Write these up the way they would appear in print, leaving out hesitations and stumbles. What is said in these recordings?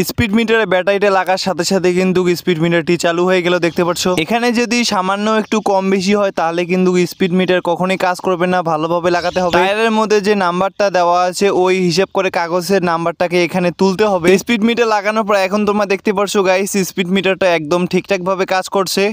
Speed মিটারে ব্যাটারিটা লাগার সাথে সাথে কিন্তু স্পিড মিটারটি চালু হয়ে গেল, দেখতে পাচ্ছ। এখানে যদি সামান্য একটু কম বেশি হয় তাহলে কিন্তু স্পিড মিটার কখনোই কাজ করবে না, ভালোভাবে লাগাতে হবে। টায়ারের মধ্যে যে নাম্বারটা দেওয়া আছে ওই হিসাব করে কাগজের নাম্বারটাকে এখানে তুলতে হবে। স্পিড মিটার লাগানোর পর এখন তোমরা দেখতে পাচ্ছ গাইস স্পিড মিটারটা একদম ঠিকঠাক ভাবে কাজ করছে।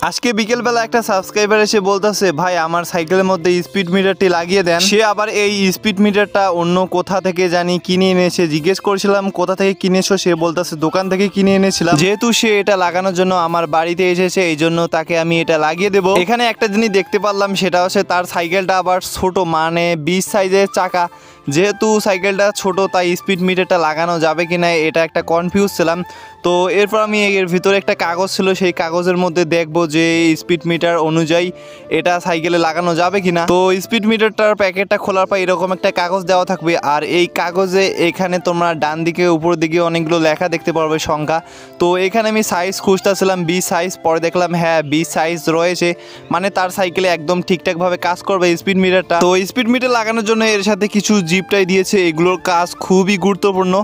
আজকে বিকেলবেলা একটা সাবস্ক্রাইবার এসে বলতেছে, ভাই আমার সাইকেলের মধ্যে স্পিড মিটারটি লাগিয়ে দেন। সে আবার এই স্পিড মিটারটা অন্য কোথা থেকে জানি কিনে এনেছে। জিজ্ঞেস করেছিলাম কোথা থেকে কিনেছো, সে বলতেছে দোকান থেকে কিনে এনেছিলাম। যেহেতু সে এটা লাগানোর জন্য আমার বাড়িতে এসেছে এই জন্য তাকে আমি এটা লাগিয়ে দেবো। এখানে একটা জিনিস দেখতে পারলাম, সেটা হচ্ছে তার সাইকেলটা আবার ছোট, মানে 20 সাইজের চাকা। যেহেতু সাইকেলটা ছোট তাই স্পিড মিটারটা লাগানো যাবে কিনা এটা একটা কনফিউজ ছিলাম। তো এরপর আমি এর ভিতরে একটা কাগজ ছিল, সেই কাগজের মধ্যে দেখবো যে স্পিড মিটার অনুযায়ী এটা সাইকেলে লাগানো যাবে কিনা। তো স্পিড মিটারটার প্যাকেটটা খোলার পর এরকম একটা কাগজ দেওয়া থাকবে, আর এই কাগজে এখানে তোমরা ডান দিকে উপর দিকে অনেকগুলো লেখা দেখতে পারবে সংখ্যা। তো এখানে আমি সাইজ খুঁজতেছিলাম 20 সাইজ, পরে দেখলাম হ্যাঁ 20 সাইজ রয়েছে, মানে তার সাইকেলে একদম ঠিকঠাকভাবে কাজ করবে স্পিড মিটারটা। তো স্পিড মিটার লাগানোর জন্য এর সাথে কিছু জিপটাই দিয়েছে, এগুলোর কাজ খুবই গুরুত্বপূর্ণ।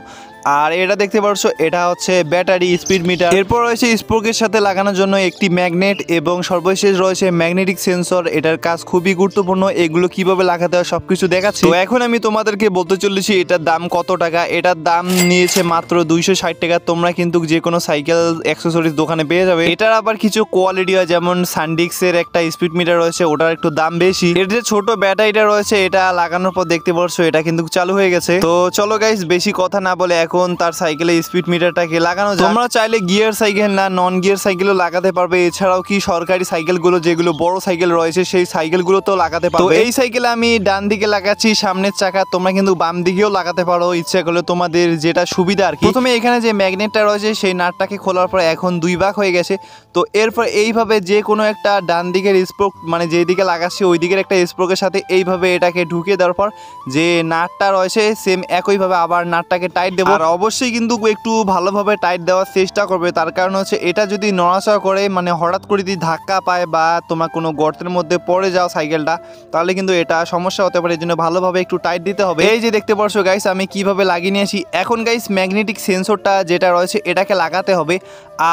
আর এটা দেখতে পাচ্ছ এটা হচ্ছে ব্যাটারি স্পিড মিটার। এরপর রয়েছে স্পোকের সাথে লাগানোর জন্য একটি ম্যাগনেট এবং সর্বশেষ রয়েছে ম্যাগনেটিক সেন্সর। এটার কাজ খুবই গুরুত্বপূর্ণ, এগুলো কিভাবে লাগাতে হয় সবকিছু দেখাচ্ছি। তো এখন আমি তোমাদেরকে বলতে চলেছি এটার দাম কত টাকা। এটার দাম নিয়েছে মাত্র 260 টাকা। তোমরা কিন্তু যে কোনো সাইকেল অ্যাক্সেসরিজ দোকানে পেয়ে যাবে। এটার আবার কিছু কোয়ালিটি হয়, যেমন সানডিক্সের একটা স্পিড মিটার রয়েছে, ওটার একটু দাম বেশি। এর যে ছোট ব্যাটারিটা রয়েছে এটা লাগানোর পর দেখতে পাচ্ছ এটা কিন্তু চালু হয়ে গেছে। তো চলো গাইস বেশি কথা না বলে এখন তার সাইকেলে স্পিড মিটারটাকে লাগানো যায়। তোমরা চাইলে গিয়ার সাইকেল না নন গিয়ার সাইকেলও লাগাতে পারবে। এছাড়াও কি সরকারি সাইকেলগুলো যেগুলো বড় সাইকেল রয়েছে সেই সাইকেলগুলো তো লাগাতে পারবে। তো এই সাইকেলে আমি ডান দিকে লাগাচ্ছি সামনের চাকা, তোমরা কিন্তু বাম দিকেও লাগাতে পারো ইচ্ছা করলে, তোমাদের যেটা সুবিধা আর কি। প্রথমে এখানে যে ম্যাগনেটটা রয়েছে সেই নাটটাকে খোলার পর এখন 2 ভাগ হয়ে গেছে। তো এরপর এইভাবে যে কোনো একটা ডান দিকের স্পোক, মানে যেই দিকে লাগাচ্ছি ওই দিকের একটা স্পোকের সাথে এইভাবে এটাকে ঢুকিয়ে দেওয়ার পর যে নাটটা রয়েছে সেম একইভাবে আবার নাটটাকে টাইট দেবো। আর অবশ্যই কিন্তু একটু ভালোভাবে টাইট দেওয়ার চেষ্টা করবে, তার কারণ হচ্ছে এটা যদি নড়াচড়া করে, মানে হঠাৎ করে যদি ধাক্কা পায় বা তোমার কোনো গর্তের মধ্যে পড়ে যাও সাইকেলটা, তাহলে কিন্তু এটা সমস্যা হতে পারে। এই জন্য ভালোভাবে একটু টাইট দিতে হবে। এই যে দেখতে পাচ্ছ গাইস আমি কিভাবে লাগিয়ে নিয়েছি। এখন গাইস ম্যাগনেটিক সেন্সরটা যেটা রয়েছে এটাকে লাগাতে হবে।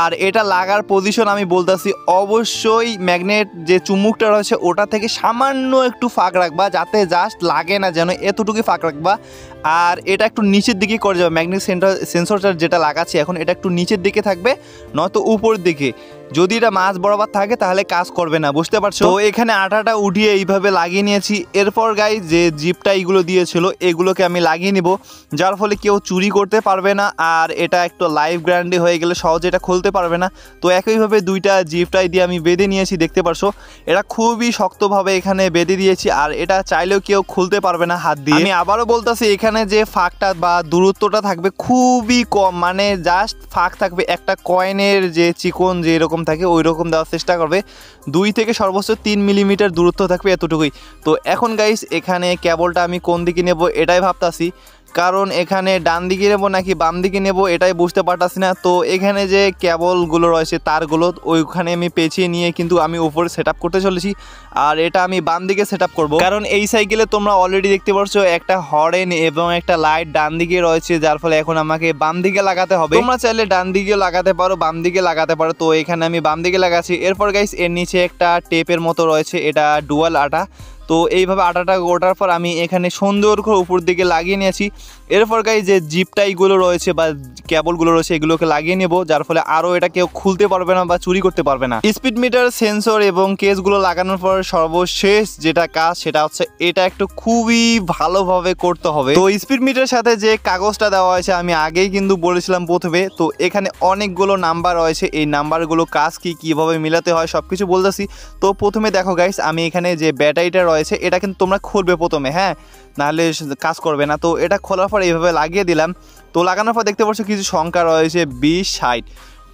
আর এটা লাগার পজিশন আমি বলতেছি, অবশ্যই ম্যাগনেট যে চুম্বকটা রয়েছে ওটা থেকে সামান্য একটু ফাঁক রাখবা, যাতে জাস্ট লাগে না, যেন এতটুকু ফাঁক রাখবা। আর এটা একটু নিচের দিকে করে যাবে। ম্যাগনেটিক সেন্সরটা যেটা লাগাচ্ছি এখন এটা একটু নিচের দিকে থাকবে, নয়তো উপরের দিকে। যদি এটা মাঝ বরাবর থাকে তাহলে কাজ করবে না, বুঝতে পারছো। তো এখানে আটাটা উঠিয়ে এইভাবে লাগিয়ে নিয়েছি। এরপর গাইস যে জিপটা এইগুলো দিয়েছিল এগুলোকে আমি লাগিয়ে নিব, যার ফলে কেউ চুরি করতে পারবে না। আর এটা একটু লাইফ গ্যারান্টি হয়ে গেলে সহজে এটা খুলতে পারবে না। তো একইভাবে দুইটা জিপটাই দিয়ে আমি বেঁধে নিয়েছি, দেখতে পারছো। এটা খুবই শক্তভাবে এখানে বেঁধে দিয়েছি, আর এটা চাইলেও কেউ খুলতে পারবে না হাত দিয়ে। আমি আবারও বলতেছি এখানে যে ফাঁকটা বা দূরত্বটা থাকবে খুবই কম, মানে জাস্ট ফাঁক থাকবে একটা কয়েনের যে চিকন যে এরকম থাকে ওই রকম দেওয়ার চেষ্টা করবে। 2 থেকে সর্বোচ্চ 3 মিলিমিটার দূরত্ব থাকবে, এতটুকুই। তো এখন গাইস এখানে কেবলটা আমি কোন দিকে নেব এটাই ভাবতাছি, কারণ এখানে ডান দিকে নেব নাকি বাম দিকে নেব এটাই বুঝতে পারতাছি না। তো এখানে যে কেবলগুলো রয়েছে তারগুলো ওইখানে আমি পেঁচিয়ে নিয়ে কিন্তু আমি উপরে সেট আপ করতে চলেছি। আর এটা আমি বাম দিকে সেট আপ করবো, কারণ এই সাইকেলে তোমরা অলরেডি দেখতে পাচ্ছ একটা হর্ন এবং একটা লাইট ডান দিকে রয়েছে, যার ফলে এখন আমাকে বাম দিকে লাগাতে হবে। তোমরা চাইলে ডান দিকে লাগাতে পারো, বাম দিকে লাগাতে পারো। তো এখানে আমি বাম দিকে লাগাচ্ছি। এরপর গাইস এর নিচে একটা টেপের মতো রয়েছে, এটা ডুয়াল আটা। তো এইভাবে আটাটা ওঠার পর আমি এখানে সুন্দর করে উপর দিকে লাগিয়ে নিয়েছি। এরপর গাইস যে জিপটাইগুলো রয়েছে বা কেবলগুলো রয়েছে এগুলোকে লাগিয়ে নেব, যার ফলে আরও এটা কেউ খুলতে পারবে না বা চুরি করতে পারবে না। স্পিড মিটার সেন্সর এবং কেসগুলো লাগানোর পর সর্বশেষ যেটা কাজ সেটা হচ্ছে এটা একটু খুবই ভালোভাবে করতে হবে। তো স্পিড মিটারের সাথে যে কাগজটা দেওয়া হয়েছে আমি আগেই কিন্তু বলেছিলাম প্রথমে, তো এখানে অনেকগুলো নাম্বার রয়েছে, এই নাম্বারগুলো কাজ কি কিভাবে মিলাতে হয় সবকিছু বলতেছি। তো প্রথমে দেখো গাইস আমি এখানে যে ব্যাটারিটা রয়েছে এটা কিন্তু তোমরা খুলবে প্রথমে, হ্যাঁ, নাহলে কাজ করবে না। তো এটা খোলার পর এইভাবে লাগিয়ে দিলাম। তো লাগানোর পর দেখতে পাচ্ছ কিছু সংখ্যা রয়েছে 20, 60।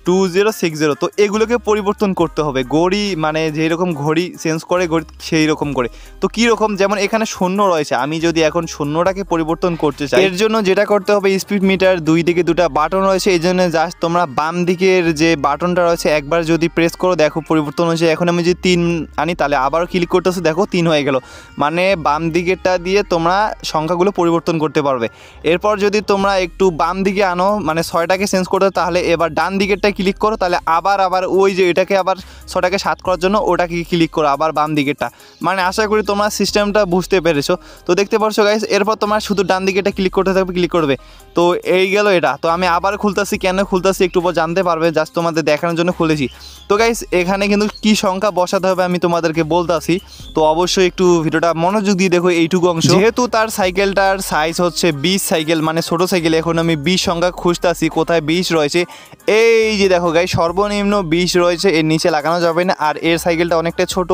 2060। তো এগুলোকে পরিবর্তন করতে হবে, ঘড়ি মানে যেরকম ঘড়ি চেঞ্জ করে ঘড়ি সেই রকম করে। তো কীরকম, যেমন এখানে শূন্য রয়েছে, আমি যদি এখন শূন্যটাকে পরিবর্তন করতে চাই, এর জন্য যেটা করতে হবে স্পিড মিটার দুই দিকে দুটা বাটন রয়েছে, এই জন্য জাস্ট তোমরা বাম দিকের যে বাটনটা রয়েছে একবার যদি প্রেস করো দেখো পরিবর্তন হয়েছে। এখন আমি যদি 3 আনি তাহলে আবারও ক্লিক করতেছে, দেখো 3 হয়ে গেল। মানে বাম দিকেরটা দিয়ে তোমরা সংখ্যাগুলো পরিবর্তন করতে পারবে। এরপর যদি তোমরা একটু বাম দিকে আনো মানে 6টাকে চেঞ্জ করতে, তাহলে এবার ডান দিকেরটা ক্লিক করো, তাহলে আবার ওই যে এটাকে আবার 6টাকে 7 করার জন্য ওটাকে ক্লিক করো আবার বাম দিকেরটা। মানে আশা করি তোমরা সিস্টেমটা বুঝতে পেরেছো। তো দেখতে পারছো গাইস, এরপর তোমরা শুধু ডান দিকেরটা ক্লিক করতে থাকবে, ক্লিক করবে। তো এই গেল এটা। তো আমি আবার খুলতেছি, কেন খুলতেছি একটু পর জানতে পারবে, জাস্ট তোমাদের দেখানোর জন্য খুলেছি। তো গাইস এখানে কিন্তু কি সংখ্যা বসাতে হবে আমি তোমাদেরকে বলতেছি, তো অবশ্যই একটু ভিডিওটা মনোযোগ দিয়ে দেখো এইটুকু অংশ। যেহেতু তার সাইকেলটার সাইজ হচ্ছে 20 সাইকেল মানে ছোট সাইকেল, এখন আমি 20 সংখ্যা খুঁজতেছি কোথায় 20 রয়েছে। এই যে দেখো গাইস সর্বনিম্ন 20 রয়েছে, এর নিচে লাগানো যাবে না। আর এর সাইকেলটা অনেকটা ছোট,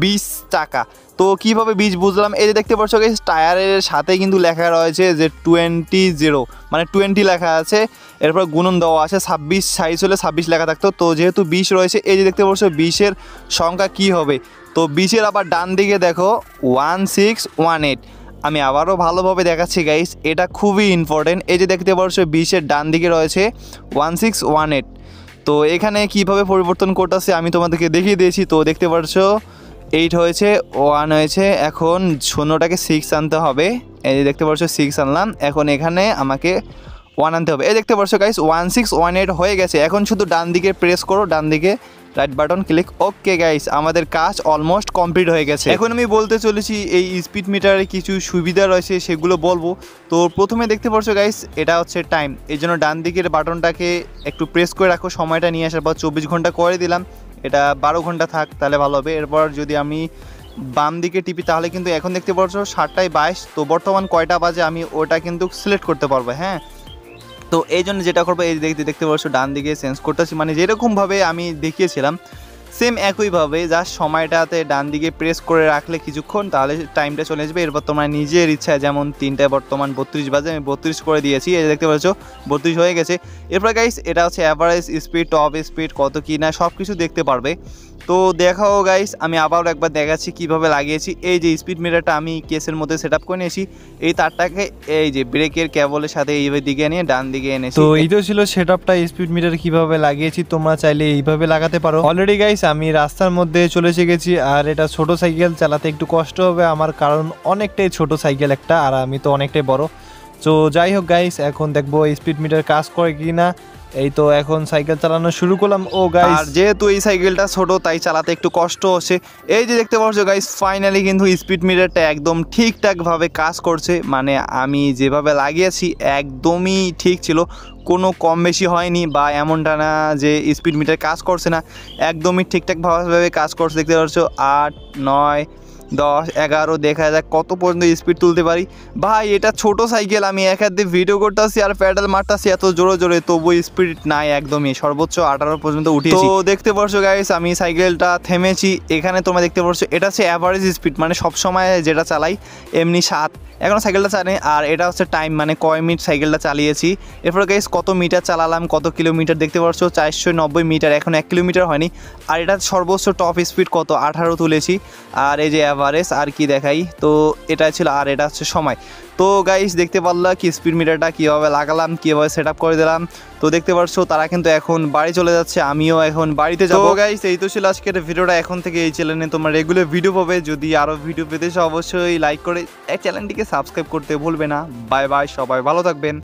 20 চাকা। তো কীভাবে 20 বুঝলাম, এই যে দেখতে পাচ্ছ গাইস টায়ারের সাথে কিন্তু লেখা রয়েছে যে 20 মানে 20 লেখা আছে, এরপর গুণন দেওয়া আছে। 26 সাইজ হলে 26 লেখা থাকতো, তো যেহেতু 20 রয়েছে, এই যে দেখতে পাচ্ছ 20-এর সংখ্যা কী হবে। তো 20-এর আবার ডান দিকে দেখো 1618। আমি আবারও ভালোভাবে দেখাচ্ছি গাইস, এটা খুবই ইম্পর্টেন্ট। এই যে দেখতে পাচ্ছ 20-এর ডান দিকে রয়েছে 1618। তো এখানে কিভাবে পরিবর্তন করতেছে আমি তোমাদেরকে দেখিয়ে দিয়েছি। তো দেখতে পাচ্ছ 8 হয়েছে, 1 হয়েছে, এখন শূন্যটাকে 6 আনতে হবে। এই যে দেখতে পাচ্ছ 6 আনলাম, এখন এখানে আমাকে 1 আনতে হবে। এই দেখতে পাচ্ছ গাইস 1618 হয়ে গেছে। এখন শুধু ডান দিকে প্রেস করো, ডান দিকে right button click. Okay guys, আমাদের কাজ অলমোস্ট কমপ্লিট হয়ে গেছে। এখন আমি বলতে চলেছি এই স্পিড মিটারে কিছু সুবিধা রয়েছে সেগুলো বলবো। তো প্রথমে দেখতে পাচ্ছ গাইস এটা হচ্ছে টাইম, এই জন্য ডান দিকের বাটনটাকে একটু প্রেস করে রাখো, সময়টা নিয়ে আসার পর 24 ঘন্টা করে দিলাম, এটা 12 ঘন্টা থাক তাহলে ভালো হবে। এরপর যদি আমি বাম দিকে টিপি তাহলে কিন্তু এখন দেখতে পাচ্ছ 7:22। তো বর্তমান কয়টা বাজে আমি ওটা কিন্তু সিলেক্ট করতে পারবো। হ্যাঁ, তো এই জন্য যেটা করবো এই দেখতে পাচ্ছ ডান দিকে চেঞ্জ করতেছি, মানে যেরকমভাবে আমি দেখিয়েছিলাম সেম একইভাবে জাস্ট সময়টাতে ডান দিকে প্রেস করে রাখলে কিছুক্ষণ, তাহলে টাইমটা চলে আসবে। এরপর তোমার নিজের ইচ্ছায়, যেমন 3টায় বর্তমান 32 বাজে, আমি 32 করে দিয়েছি, এই দেখতে পাচ্ছ 32 হয়ে গেছে। এরপর গাইস এটা হচ্ছে অ্যাভারেজ স্পিড, টপ স্পিড কত কি না সব কিছু দেখতে পারবে। তো দেখাও গাইস, আমি আবার একবার দেখাচ্ছি কিভাবে লাগিয়েছি। এই যে স্পিড মিটারটা আমি কেসের মধ্যে সেট আপ করে নিয়েছি, এই তারটাকে এই যে ব্রেকের কেবলের সাথে এইভাবে দিকে নিয়ে ডান দিকে এনেছি। তো এই তো ছিল সেট আপটা স্পিড মিটার কিভাবে লাগিয়েছি, তোমরা চাইলে এইভাবে লাগাতে পারো। অলরেডি গাইস আমি রাস্তার মধ্যে চলে এসে গেছি, আর এটা ছোট সাইকেল চালাতে একটু কষ্ট হবে আমার, কারণ অনেকটাই ছোট সাইকেল একটা, আর আমি তো অনেকটাই বড়। তো যাই হোক গাইস, এখন দেখবো স্পিড মিটার কাজ করে কি না। এই তো এখন সাইকেল চালানো শুরু করলাম। ও গাইস, আর যেহেতু এই সাইকেলটা ছোট তাই চালাতে একটু কষ্ট হচ্ছে। এই যে দেখতে পাচ্ছ গাইস ফাইনালি কিন্তু স্পিড মিটারটা একদম ঠিকঠাকভাবে কাজ করছে, মানে আমি যেভাবে লাগিয়েছি একদমই ঠিক ছিল, কোনো কম বেশি হয়নি বা এমনটা না যে স্পিড মিটার কাজ করছে না, একদমই ঠিকঠাকভাবে কাজ করছে। দেখতে পাচ্ছ 8, 9, 10, 11 দেখা যাক কত পর্যন্ত স্পিড তুলতে পারি। ভাই এটা ছোট সাইকেল, আমি এক হাত দিয়ে ভিডিও করতেছি আর প্যাডেল মারতেছি এত জোরে জোরে, তবু স্পিড নাই একদমই, সর্বোচ্চ 18 পর্যন্ত উঠেছি। তো দেখতে পাচ্ছ গাইস আমি সাইকেলটা থেমেছি, এখানে তোমরা দেখতে পাচ্ছ এটা হচ্ছে অ্যাভারেজ স্পিড, মানে সবসময় যেটা চালাই এমনি 7 এখনও সাইকেলটা চালাই। আর এটা হচ্ছে টাইম, মানে কয় মিনিট সাইকেলটা চালিয়েছি। এরপর গাইস কত মিটার চালালাম, কত কিলোমিটার দেখতে পাচ্ছ 490 মিটার, এখন 1 কিলোমিটার হয়নি। আর এটা সর্বোচ্চ টপ স্পিড কত 18 তুলেছি। আর এই যে অ্যাভারেজ আর কি দেখাই, তো এটা ছিল, আর এটা হচ্ছে সময়। তো গাইস দেখতে পারলা কি স্পিড মিটারটা কীভাবে লাগালাম, কীভাবে সেট আপ করে দিলাম। তো দেখতে পাচ্ছ তারা কিন্তু এখন বাড়ি চলে যাচ্ছে, আমিও এখন বাড়িতে যাবো। গাইস এই তো ছিল আজকের ভিডিওটা, এখন থেকে এই চ্যানেলে তোমরা রেগুলার ভিডিও পাবে। যদি আরও ভিডিও পেতে চাও অবশ্যই লাইক করে চ্যানেলটিকে সাবস্ক্রাইব করতে ভুলবে না। বাই বাই, সবাই ভালো থাকবেন।